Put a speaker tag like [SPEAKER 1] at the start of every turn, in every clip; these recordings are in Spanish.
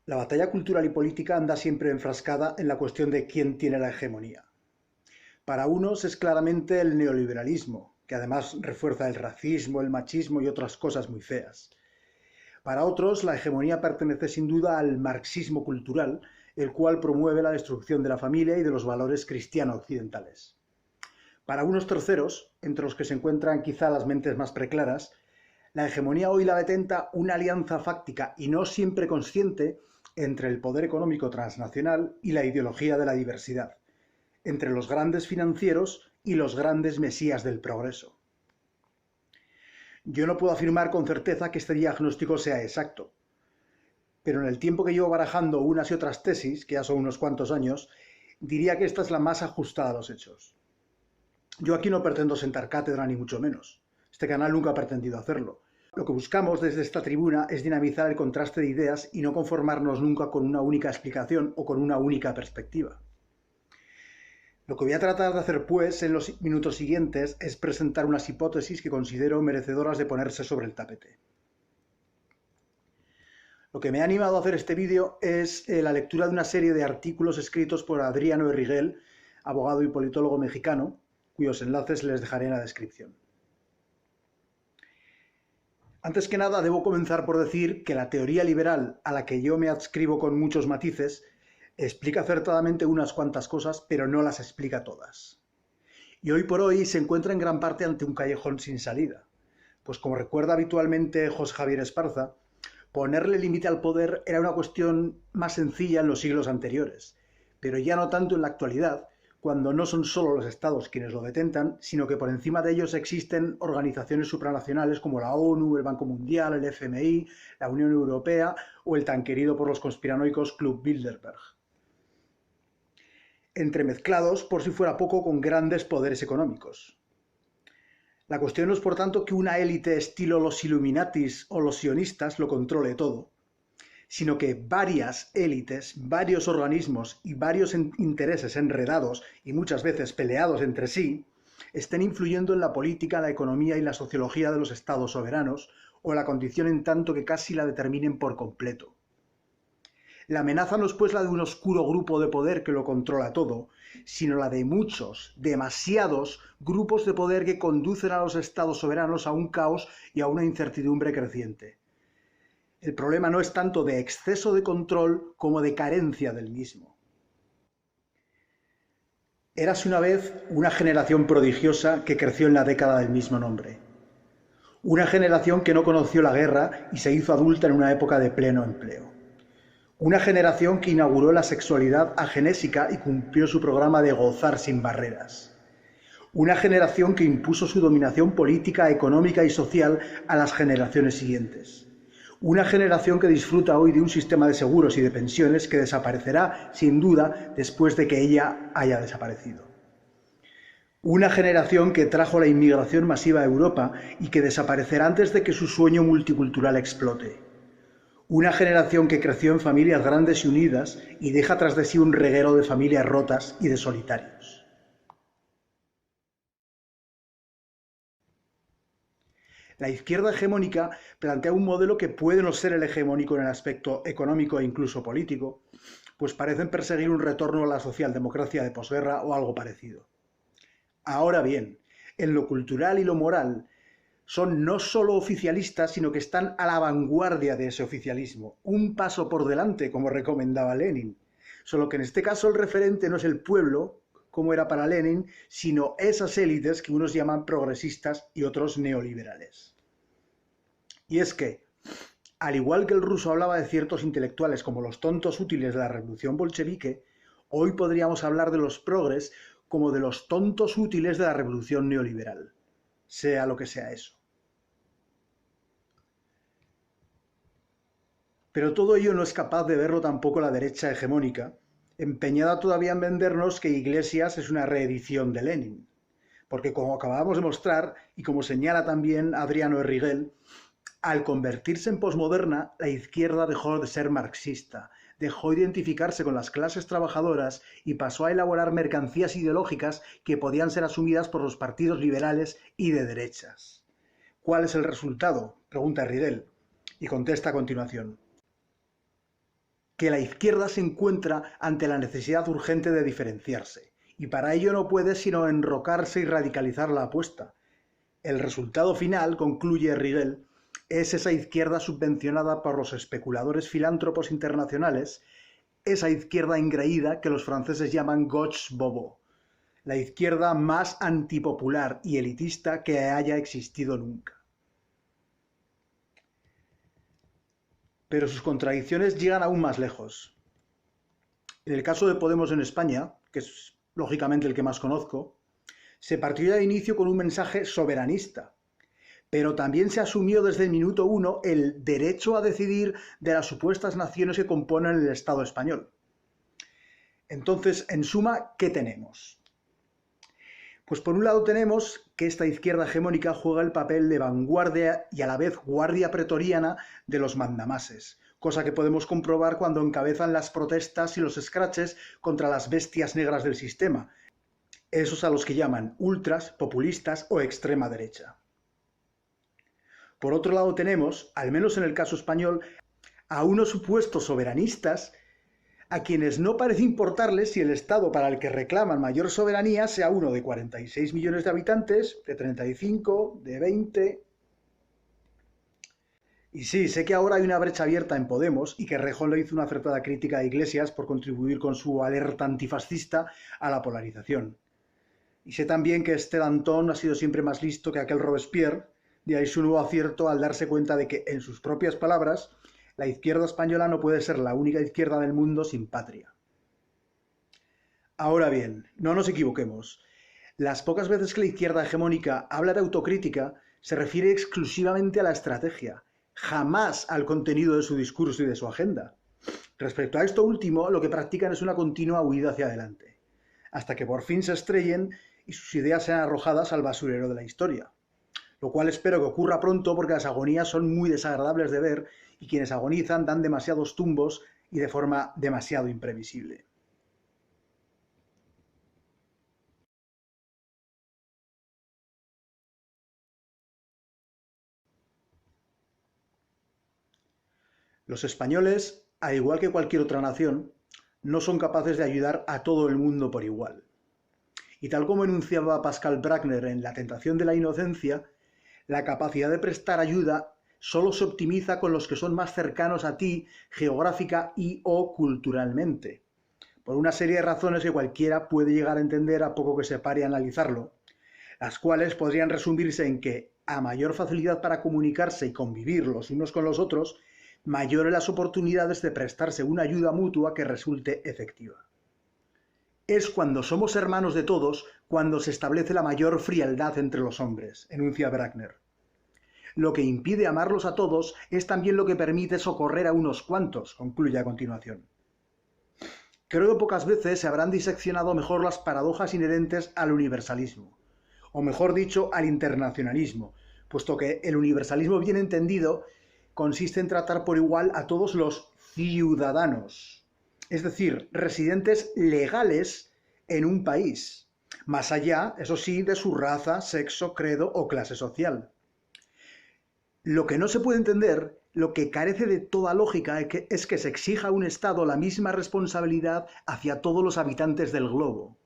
[SPEAKER 1] La batalla cultural y política anda siempre enfrascada en la cuestión de quién tiene la hegemonía. Para unos es claramente el neoliberalismo, que además refuerza el racismo, el machismo y otras cosas muy feas. Para otros, la hegemonía pertenece sin duda al marxismo cultural, el cual promueve la destrucción de la familia y de los valores cristiano-occidentales. Para unos terceros, entre los que se encuentran quizá las mentes más preclaras, la hegemonía hoy la detenta una alianza fáctica y no siempre consciente entre el poder económico transnacional y la ideología de la diversidad, entre los grandes financieros y los grandes mesías del progreso. Yo no puedo afirmar con certeza que este diagnóstico sea exacto, pero en el tiempo que llevo barajando unas y otras tesis, que ya son unos cuantos años, diría que esta es la más ajustada a los hechos. Yo aquí no pretendo sentar cátedra ni mucho menos. Este canal nunca ha pretendido hacerlo. Lo que buscamos desde esta tribuna es dinamizar el contraste de ideas y no conformarnos nunca con una única explicación o con una única perspectiva. Lo que voy a tratar de hacer, pues, en los minutos siguientes es presentar unas hipótesis que considero merecedoras de ponerse sobre el tapete. Lo que me ha animado a hacer este vídeo es la lectura de una serie de artículos escritos por Adriano Erriguel, abogado y politólogo mexicano, cuyos enlaces les dejaré en la descripción. Antes que nada, debo comenzar por decir que la teoría liberal, a la que yo me adscribo con muchos matices, explica acertadamente unas cuantas cosas, pero no las explica todas. Y hoy por hoy se encuentra en gran parte ante un callejón sin salida, pues como recuerda habitualmente José Javier Esparza, ponerle límite al poder era una cuestión más sencilla en los siglos anteriores, pero ya no tanto en la actualidad, cuando no son solo los estados quienes lo detentan, sino que por encima de ellos existen organizaciones supranacionales como la ONU, el Banco Mundial, el FMI, la Unión Europea o el tan querido por los conspiranoicos Club Bilderberg. Entremezclados, por si fuera poco, con grandes poderes económicos. La cuestión no es, por tanto, que una élite estilo los Illuminatis o los sionistas lo controle todo, sino que varias élites, varios organismos y varios intereses enredados y muchas veces peleados entre sí, estén influyendo en la política, la economía y la sociología de los estados soberanos, o la condición en tanto que casi la determinen por completo. La amenaza no es pues la de un oscuro grupo de poder que lo controla todo, sino la de muchos, demasiados grupos de poder que conducen a los estados soberanos a un caos y a una incertidumbre creciente. El problema no es tanto de exceso de control como de carencia del mismo. Érase una vez una generación prodigiosa que creció en la década del mismo nombre. Una generación que no conoció la guerra y se hizo adulta en una época de pleno empleo. Una generación que inauguró la sexualidad agenésica y cumplió su programa de gozar sin barreras. Una generación que impuso su dominación política, económica y social a las generaciones siguientes. Una generación que disfruta hoy de un sistema de seguros y de pensiones que desaparecerá, sin duda, después de que ella haya desaparecido. Una generación que trajo la inmigración masiva a Europa y que desaparecerá antes de que su sueño multicultural explote. Una generación que creció en familias grandes y unidas y deja tras de sí un reguero de familias rotas y de solitarios. La izquierda hegemónica plantea un modelo que puede no ser el hegemónico en el aspecto económico e incluso político, pues parecen perseguir un retorno a la socialdemocracia de posguerra o algo parecido. Ahora bien, en lo cultural y lo moral, son no solo oficialistas, sino que están a la vanguardia de ese oficialismo, un paso por delante, como recomendaba Lenin. Solo que en este caso el referente no es el pueblo, como era para Lenin, sino esas élites que unos llaman progresistas y otros neoliberales. Y es que, al igual que el ruso hablaba de ciertos intelectuales como los tontos útiles de la revolución bolchevique, hoy podríamos hablar de los progres como de los tontos útiles de la revolución neoliberal, sea lo que sea eso. Pero todo ello no es capaz de verlo tampoco la derecha hegemónica, empeñada todavía en vendernos que Iglesias es una reedición de Lenin. Porque como acabamos de mostrar, y como señala también Adriano Erriguel, al convertirse en posmoderna, la izquierda dejó de ser marxista, dejó de identificarse con las clases trabajadoras y pasó a elaborar mercancías ideológicas que podían ser asumidas por los partidos liberales y de derechas. ¿Cuál es el resultado?, pregunta Erriguel, y contesta a continuación. que la izquierda se encuentra ante la necesidad urgente de diferenciarse, y para ello no puede sino enrocarse y radicalizar la apuesta. El resultado final, concluye Rigel, es esa izquierda subvencionada por los especuladores filántropos internacionales, esa izquierda engreída que los franceses llaman gauche bobo, la izquierda más antipopular y elitista que haya existido nunca. Pero sus contradicciones llegan aún más lejos. En el caso de Podemos en España, que es lógicamente el que más conozco, se partió ya de inicio con un mensaje soberanista, pero también se asumió desde el minuto uno el derecho a decidir de las supuestas naciones que componen el Estado español. Entonces, en suma, ¿qué tenemos? Pues por un lado tenemos que esta izquierda hegemónica juega el papel de vanguardia y a la vez guardia pretoriana de los mandamases, cosa que podemos comprobar cuando encabezan las protestas y los escraches contra las bestias negras del sistema, esos a los que llaman ultras, populistas o extrema derecha. Por otro lado tenemos, al menos en el caso español, a unos supuestos soberanistas a quienes no parece importarles si el Estado para el que reclaman mayor soberanía sea uno de 46 millones de habitantes, de 35, de 20... Y sí, sé que ahora hay una brecha abierta en Podemos y que Rejón le hizo una acertada crítica a Iglesias por contribuir con su alerta antifascista a la polarización. Y sé también que este Danton ha sido siempre más listo que aquel Robespierre, de ahí su nuevo acierto al darse cuenta de que, en sus propias palabras, la izquierda española no puede ser la única izquierda del mundo sin patria. Ahora bien, no nos equivoquemos. Las pocas veces que la izquierda hegemónica habla de autocrítica, se refiere exclusivamente a la estrategia, jamás al contenido de su discurso y de su agenda. Respecto a esto último, lo que practican es una continua huida hacia adelante, hasta que por fin se estrellen y sus ideas sean arrojadas al basurero de la historia. Lo cual espero que ocurra pronto porque las agonías son muy desagradables de ver y quienes agonizan dan demasiados tumbos y de forma demasiado imprevisible. Los españoles, al igual que cualquier otra nación, no son capaces de ayudar a todo el mundo por igual. Y tal como enunciaba Pascal Bruckner en La tentación de la inocencia, la capacidad de prestar ayuda solo se optimiza con los que son más cercanos a ti geográfica y o culturalmente, por una serie de razones que cualquiera puede llegar a entender a poco que se pare a analizarlo, las cuales podrían resumirse en que, a mayor facilidad para comunicarse y convivir los unos con los otros, mayores las oportunidades de prestarse una ayuda mutua que resulte efectiva. Es cuando somos hermanos de todos cuando se establece la mayor frialdad entre los hombres, enuncia Bruckner. Lo que impide amarlos a todos es también lo que permite socorrer a unos cuantos, concluye a continuación. Creo que pocas veces se habrán diseccionado mejor las paradojas inherentes al universalismo, o mejor dicho, al internacionalismo, puesto que el universalismo bien entendido consiste en tratar por igual a todos los ciudadanos, es decir, residentes legales en un país, más allá, eso sí, de su raza, sexo, credo o clase social. Lo que no se puede entender, lo que carece de toda lógica, es que se exija a un Estado la misma responsabilidad hacia todos los habitantes del globo.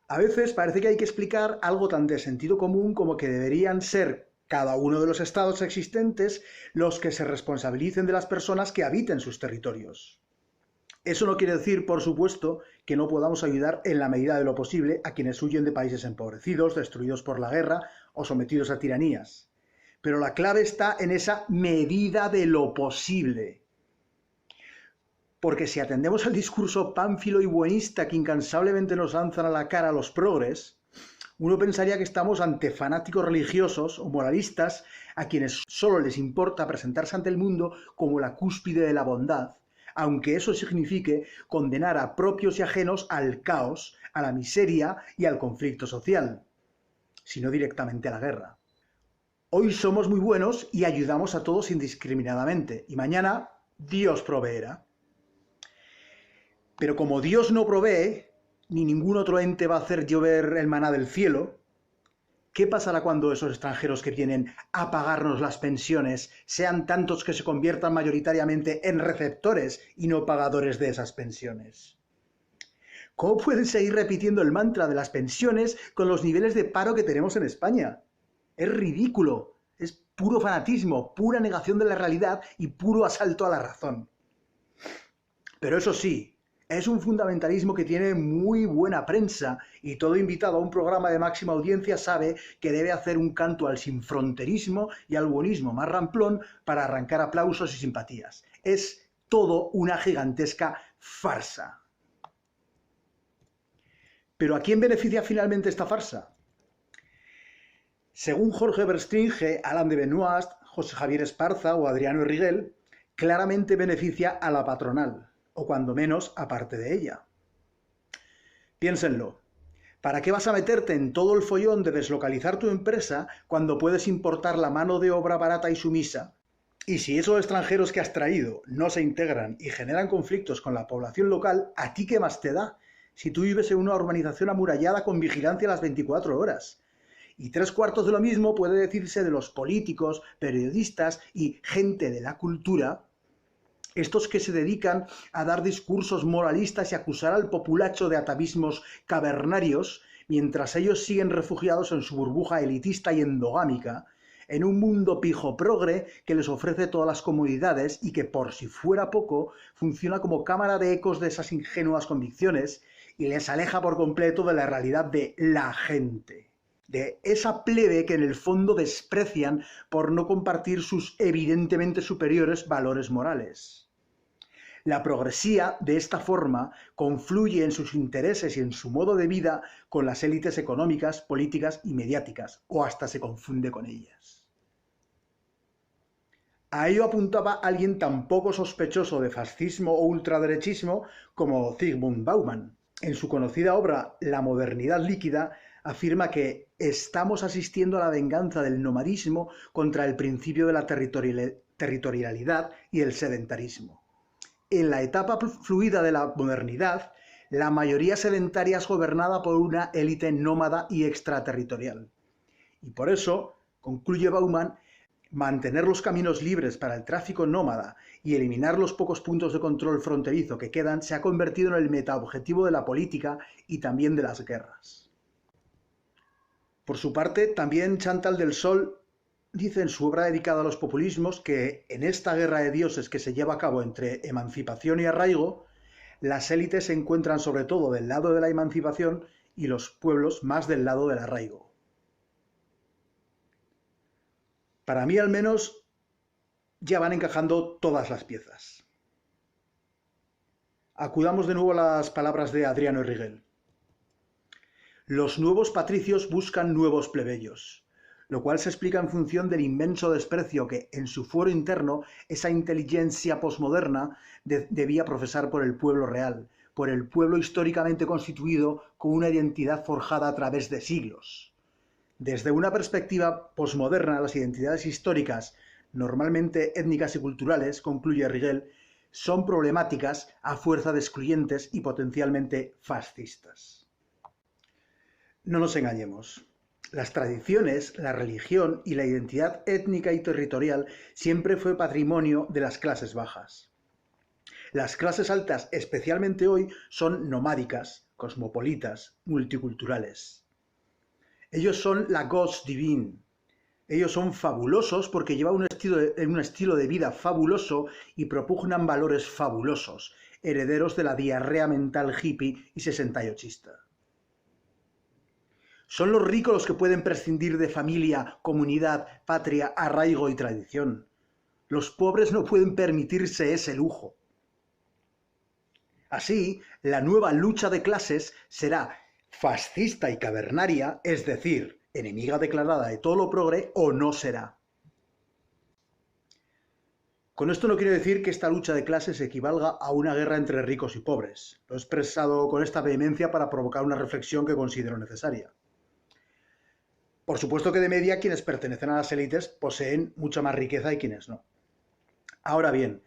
[SPEAKER 1] A veces parece que hay que explicar algo tan de sentido común como que deberían ser cada uno de los estados existentes los que se responsabilicen de las personas que habiten sus territorios. Eso no quiere decir, por supuesto, que no podamos ayudar en la medida de lo posible a quienes huyen de países empobrecidos, destruidos por la guerra o sometidos a tiranías. Pero la clave está en esa medida de lo posible. Porque si atendemos al discurso pánfilo y buenista que incansablemente nos lanzan a la cara los progres, uno pensaría que estamos ante fanáticos religiosos o moralistas a quienes solo les importa presentarse ante el mundo como la cúspide de la bondad, aunque eso signifique condenar a propios y ajenos al caos, a la miseria y al conflicto social, sino directamente a la guerra. Hoy somos muy buenos y ayudamos a todos indiscriminadamente, y mañana Dios proveerá. Pero como Dios no provee, ni ningún otro ente va a hacer llover el maná del cielo, ¿Qué pasará cuando esos extranjeros que vienen a pagarnos las pensiones sean tantos que se conviertan mayoritariamente en receptores y no pagadores de esas pensiones? ¿Cómo pueden seguir repitiendo el mantra de las pensiones con los niveles de paro que tenemos en España? Es ridículo, es puro fanatismo, pura negación de la realidad y puro asalto a la razón. Pero eso sí, es un fundamentalismo que tiene muy buena prensa y todo invitado a un programa de máxima audiencia sabe que debe hacer un canto al sinfronterismo y al buenismo más ramplón para arrancar aplausos y simpatías. Es todo una gigantesca farsa. ¿Pero a quién beneficia finalmente esta farsa? Según Jorge Verstringe, Alain de Benoist, José Javier Esparza o Adriano Erriguel, claramente beneficia a la patronal, o cuando menos a parte de ella. Piénsenlo. ¿Para qué vas a meterte en todo el follón de deslocalizar tu empresa cuando puedes importar la mano de obra barata y sumisa? Y si esos extranjeros que has traído no se integran y generan conflictos con la población local, ¿a ti qué más te da? Si tú vives en una urbanización amurallada con vigilancia a las 24 horas. Y 3/4 de lo mismo puede decirse de los políticos, periodistas y gente de la cultura, estos que se dedican a dar discursos moralistas y acusar al populacho de atavismos cavernarios, mientras ellos siguen refugiados en su burbuja elitista y endogámica, en un mundo pijo progre que les ofrece todas las comodidades y que, por si fuera poco, funciona como cámara de ecos de esas ingenuas convicciones y les aleja por completo de la realidad de la gente, de esa plebe que en el fondo desprecian por no compartir sus evidentemente superiores valores morales. La progresía, de esta forma, confluye en sus intereses y en su modo de vida con las élites económicas, políticas y mediáticas, o hasta se confunde con ellas. A ello apuntaba alguien tan poco sospechoso de fascismo o ultraderechismo como Zygmunt Bauman. En su conocida obra La modernidad líquida, afirma que estamos asistiendo a la venganza del nomadismo contra el principio de la territorialidad y el sedentarismo. En la etapa fluida de la modernidad, la mayoría sedentaria es gobernada por una élite nómada y extraterritorial. Y por eso, concluye Bauman, mantener los caminos libres para el tráfico nómada y eliminar los pocos puntos de control fronterizo que quedan se ha convertido en el metaobjetivo de la política y también de las guerras. Por su parte, también Chantal del Sol dice en su obra dedicada a los populismos que en esta guerra de dioses que se lleva a cabo entre emancipación y arraigo, las élites se encuentran sobre todo del lado de la emancipación y los pueblos más del lado del arraigo. Para mí, al menos, ya van encajando todas las piezas. Acudamos de nuevo a las palabras de Adriano Erriguel. Los nuevos patricios buscan nuevos plebeyos, lo cual se explica en función del inmenso desprecio que, en su fuero interno, esa inteligencia posmoderna debía profesar por el pueblo real, por el pueblo históricamente constituido con una identidad forjada a través de siglos. Desde una perspectiva posmoderna, las identidades históricas, normalmente étnicas y culturales, concluye Erriguel, son problemáticas a fuerza de excluyentes y potencialmente fascistas. No nos engañemos. Las tradiciones, la religión y la identidad étnica y territorial siempre fue patrimonio de las clases bajas. Las clases altas, especialmente hoy, son nomádicas, cosmopolitas, multiculturales. Ellos son la Gauche divine. Ellos son fabulosos porque llevan un estilo de vida fabuloso y propugnan valores fabulosos, herederos de la diarrea mental hippie y sesentayochista. Son los ricos los que pueden prescindir de familia, comunidad, patria, arraigo y tradición. Los pobres no pueden permitirse ese lujo. Así, la nueva lucha de clases será fascista y cavernaria, es decir, enemiga declarada de todo lo progre, o no será. Con esto no quiero decir que esta lucha de clases equivalga a una guerra entre ricos y pobres. Lo he expresado con esta vehemencia para provocar una reflexión que considero necesaria. Por supuesto que de media quienes pertenecen a las élites poseen mucha más riqueza y quienes no. Ahora bien,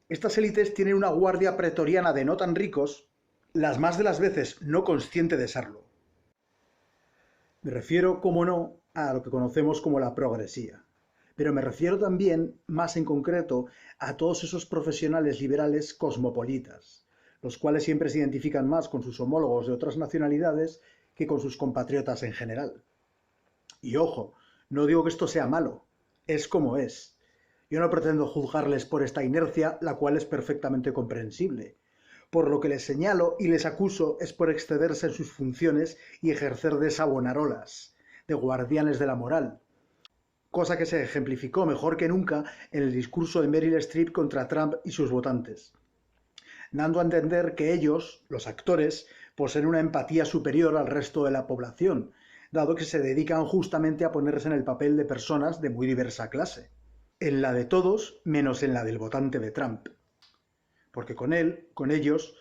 [SPEAKER 1] estas élites tienen una guardia pretoriana de no tan ricos, las más de las veces no consciente de serlo. Me refiero, como no, a lo que conocemos como la progresía. Pero me refiero también, más en concreto, a todos esos profesionales liberales cosmopolitas, los cuales siempre se identifican más con sus homólogos de otras nacionalidades que con sus compatriotas en general. Y ojo, no digo que esto sea malo, es como es. Yo no pretendo juzgarles por esta inercia, la cual es perfectamente comprensible. Por lo que les señalo y les acuso es por excederse en sus funciones y ejercer de sabonarolas, de guardianes de la moral, cosa que se ejemplificó mejor que nunca en el discurso de Meryl Streep contra Trump y sus votantes, dando a entender que ellos, los actores, poseen una empatía superior al resto de la población, dado que se dedican justamente a ponerse en el papel de personas de muy diversa clase, en la de todos menos en la del votante de Trump, porque con ellos,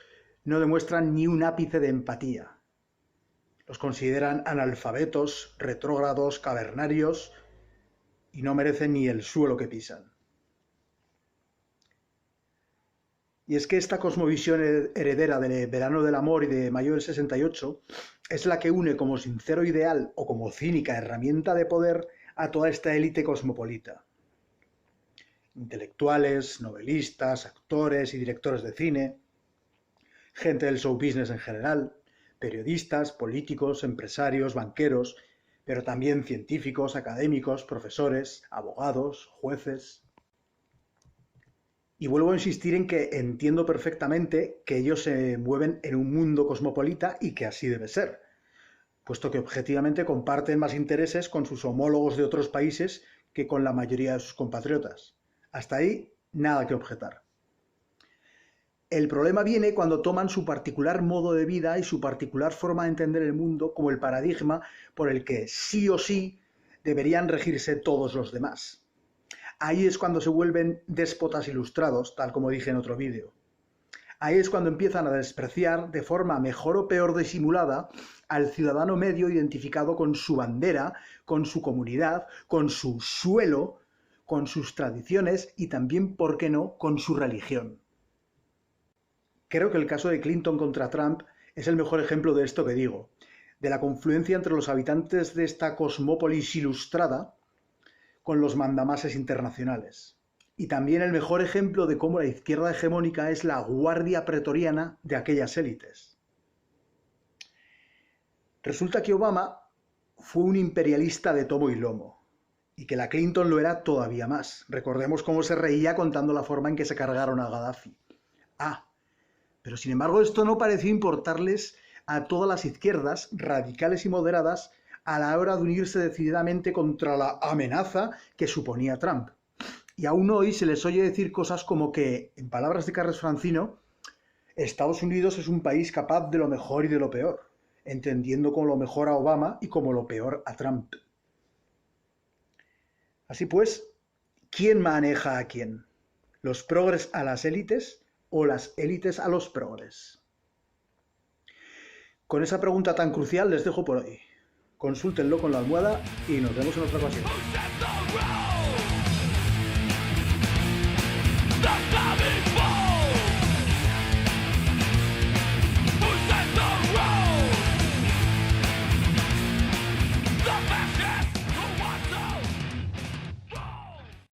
[SPEAKER 1] no demuestran ni un ápice de empatía. Los consideran analfabetos, retrógrados, cavernarios, y no merecen ni el suelo que pisan. Y es que esta cosmovisión heredera del verano del amor y de mayo del 68 es la que une como sincero ideal o como cínica herramienta de poder a toda esta élite cosmopolita. Intelectuales, novelistas, actores y directores de cine, gente del show business en general, periodistas, políticos, empresarios, banqueros, pero también científicos, académicos, profesores, abogados, jueces. Y vuelvo a insistir en que entiendo perfectamente que ellos se mueven en un mundo cosmopolita y que así debe ser, puesto que objetivamente comparten más intereses con sus homólogos de otros países que con la mayoría de sus compatriotas. Hasta ahí, nada que objetar. El problema viene cuando toman su particular modo de vida y su particular forma de entender el mundo como el paradigma por el que sí o sí deberían regirse todos los demás. Ahí es cuando se vuelven déspotas ilustrados, tal como dije en otro vídeo. Ahí es cuando empiezan a despreciar, de forma mejor o peor disimulada, al ciudadano medio identificado con su bandera, con su comunidad, con su suelo, con sus tradiciones y también, ¿por qué no?, con su religión. Creo que el caso de Clinton contra Trump es el mejor ejemplo de esto que digo, de la confluencia entre los habitantes de esta cosmópolis ilustrada con los mandamases internacionales. Y también el mejor ejemplo de cómo la izquierda hegemónica es la guardia pretoriana de aquellas élites. Resulta que Obama fue un imperialista de tomo y lomo, y que la Clinton lo era todavía más. Recordemos cómo se reía contando la forma en que se cargaron a Gaddafi. Pero sin embargo esto no pareció importarles a todas las izquierdas, radicales y moderadas, a la hora de unirse decididamente contra la amenaza que suponía Trump. Y aún hoy se les oye decir cosas como que, en palabras de Carles Francino, Estados Unidos es un país capaz de lo mejor y de lo peor, entendiendo como lo mejor a Obama y como lo peor a Trump. Así pues, ¿quién maneja a quién? ¿Los progres a las élites o las élites a los progres? Con esa pregunta tan crucial les dejo por hoy. Consúltenlo con la almohada y nos vemos en otra ocasión.